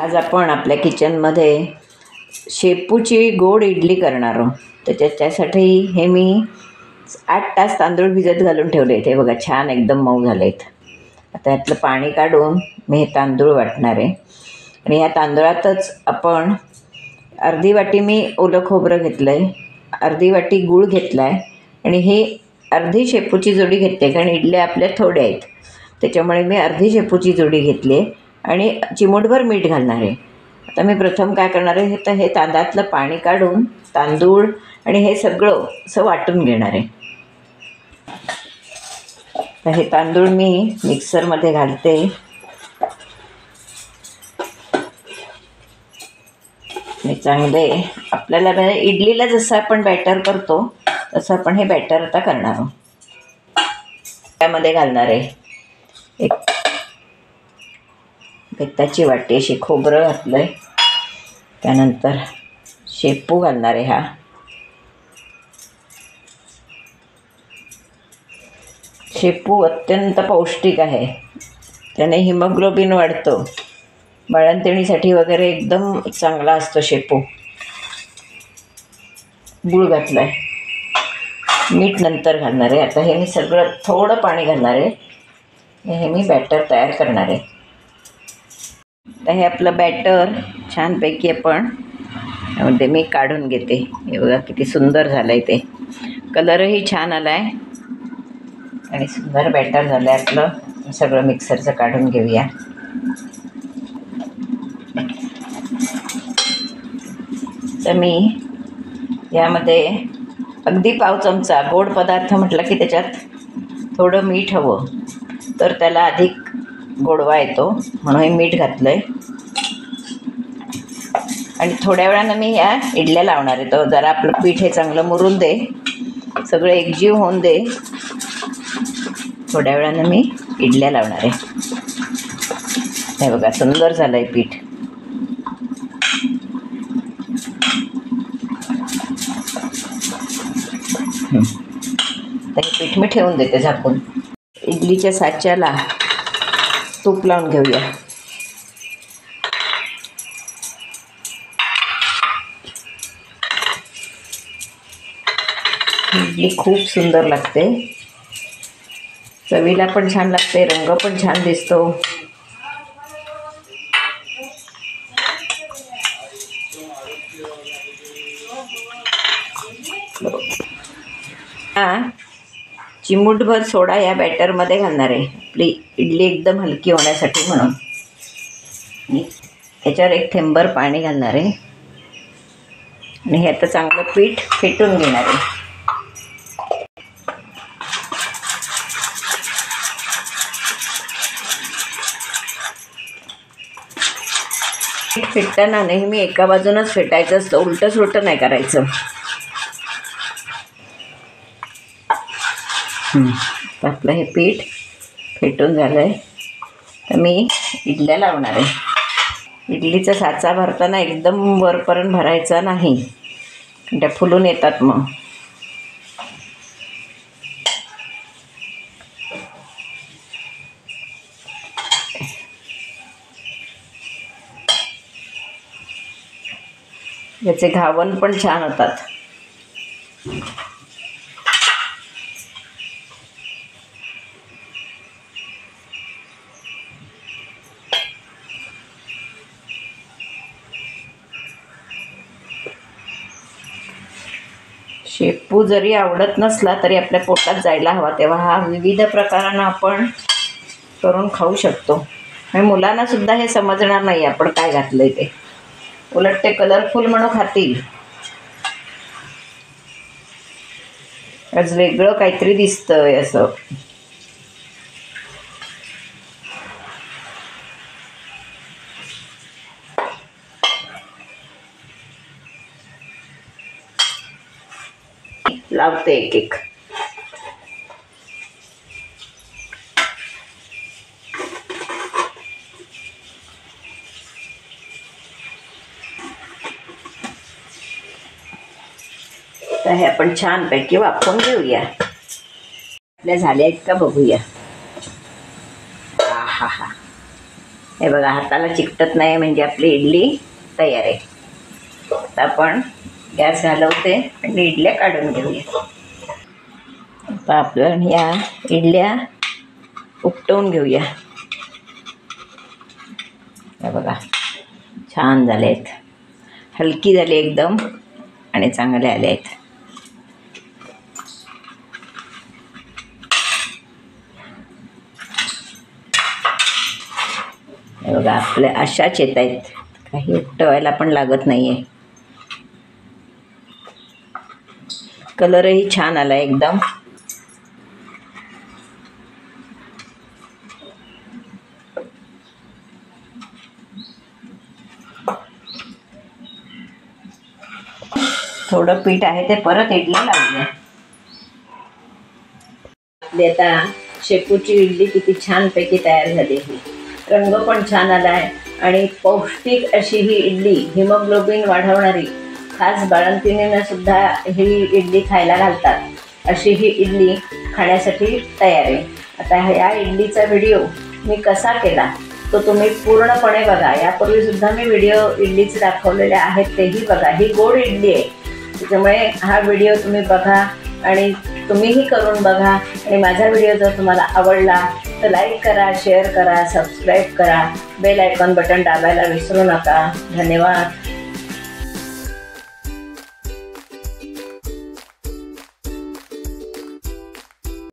आज आपण आपल्या किचनमध्ये शेपूची गोड इडली करणार आहोत. तर त्याच्यासाठी हे मी 8 तास तांदूळ भिजत घालून ठेवले. ते बघा छान एकदम मऊ झाले आहेत. आता यातलं पाणी काढून मी हे तांदूळ वाटणार आहे आणि या तांदूळातच आपण अर्धी वाटी मी ओलं खोबरं घेतलं आहे, अर्धी वाटी गूळ घेतला आहे आणि ही अर्धी शेपूची जोडी घेतली कारण इडल्या आपल्या थोड्या आहेत त्याच्यामुळे मी अर्धी शेपूची जोडी घेतली आहे आणि चिमूटभर मीठ घालणार आहे. आता मी प्रथम काय करणार आहे तर हे तांदळातलं पाणी काढून तांदूळ आणि हे सगळं असं वाटून घेणार आहे. तर हे तांदूळ मी मिक्सरमध्ये घालते. आणि चांगले आपल्याला इडलीला जसं आपण बॅटर करतो तसं आपण हे बॅटर आता करणार आहोत. त्यामध्ये घालणार आहे एक बेताची वाटी अशी खोबरं घातलं आहे, त्यानंतर शेपू घालणार आहे. हा शेपू अत्यंत पौष्टिक आहे, त्याने हिमोग्लोबिन वाढतं, बाळंतणीसाठी वगैरे एकदम चांगला असतो शेपू. गूळ घातला आहे, मीठ नंतर घालणार आहे. आता हे मी सगळं थोडं पाणी घालणार आहे. हे मी बॅटर तयार करणार आहे. तर हे आपलं बॅटर छानपैकी आपण त्यामध्ये मी काढून घेते. हे बघा किती सुंदर झालं आहे, ते कलरही छान आला आहे आणि सुंदर बॅटर झालं आहे आपलं. सगळं मिक्सरचं काढून घेऊया. तर मी यामध्ये अगदी पाव चमचा गोड पदार्थ म्हटलं की त्याच्यात थोडं मीठ हवं, तर त्याला अधिक गोडवा येतो म्हणून हे मीठ घातलं आहे. आणि थोड्या वेळानं मी ह्या इडल्या लावणार आहे. तर जरा आपलं पीठ हे चांगलं मुरून दे, सगळं एकजीव होऊन दे. थोड्या वेळानं मी इडल्या लावणार आहे. हे बघा सुंदर झालं आहे पीठ. तर हे पीठ मी ठेवून देते झाकून. इडलीच्या साच्याला तूप लावून घेऊया. इडली खूप सुंदर लागते, चवीला पण छान लागते, रंग पण छान दिसतो. चिमूटभर सोडा या बॅटरमध्ये घालणार आहे, आपली इडली एकदम हलकी होण्यासाठी म्हणून. त्याच्यावर एक थेंबर पाणी घालणार आहे आणि हे आता चांगलं पीठ फेटून घेणार आहे. पीठ फेटताना नेहमी एका बाजूनच फेटायचं असतं, उलटं सुलटं नाही करायचं. आपलं हे पीठ फेटून झालं आहे. तर मी इडल्या लावणार आहे. इडलीचा साचा भरताना एकदम वरपर्यंत भरायचा नाही, त्या फुलून येतात मग. याचे घावन पण छान होतात. शेपू जरी आवडत नसला तरी आपल्या पोटात जायला हवा, तेव्हा हा विविध प्रकारानं आपण करून खाऊ शकतो. आणि मुलांना सुद्धा हे समजणार नाही आपण काय घातलंय ते, उलट ते कलरफुल म्हणून खातील. आज वेगळं काहीतरी दिसतंय असं. लावते एक एक. तर हे आपण छानपैकी वाफवून घेऊया. आपल्या झाल्या आहेत का बघूया. हा हा हा हे बघा, हाताला चिकटत नाही म्हणजे आपली इडली तयार आहे. आता आपण गॅस घालवते आणि इडल्या काढून घेऊया. आता आपण या इडल्या उपटवून घेऊया. हे बघा, छान झाले आहेत, हलकी झाली एकदम आणि चांगले आले आहेत. हे बघा, आपल्या अशाच येत आहेत, काही उपटवायला पण लागत नाही आहे. कलरही छान आला एकदम. थोडं पीठ आहे ते परत इडली लावूया. आपली आता शेपूची इडली किती छानपैकी तयार झाली. ही रंग पण छान आला आहे आणि पौष्टिक अशी ही इडली, हिमोग्लोबिन वाढवणारी, खास बाळंतिणींना सुद्धा ही इडली खायला घालतात, अशी ही इडली खाण्यासाठी तयार आहे. आता या इडलीचा व्हिडिओ मी कसा केला तो तुम्ही पूर्णपणे बघा. यापूर्वीसुद्धा मी व्हिडिओ इडलीचे दाखवलेले आहेत, तेही बघा. ही गोड इडली आहे, त्याच्यामुळे हा व्हिडिओ तुम्ही बघा आणि तुम्हीही करून बघा. आणि माझा व्हिडिओ जर तुम्हाला आवडला तर लाईक करा, शेअर करा, सबस्क्राईब करा, बेल आयकॉन बटन दाबायला विसरू नका. धन्यवाद.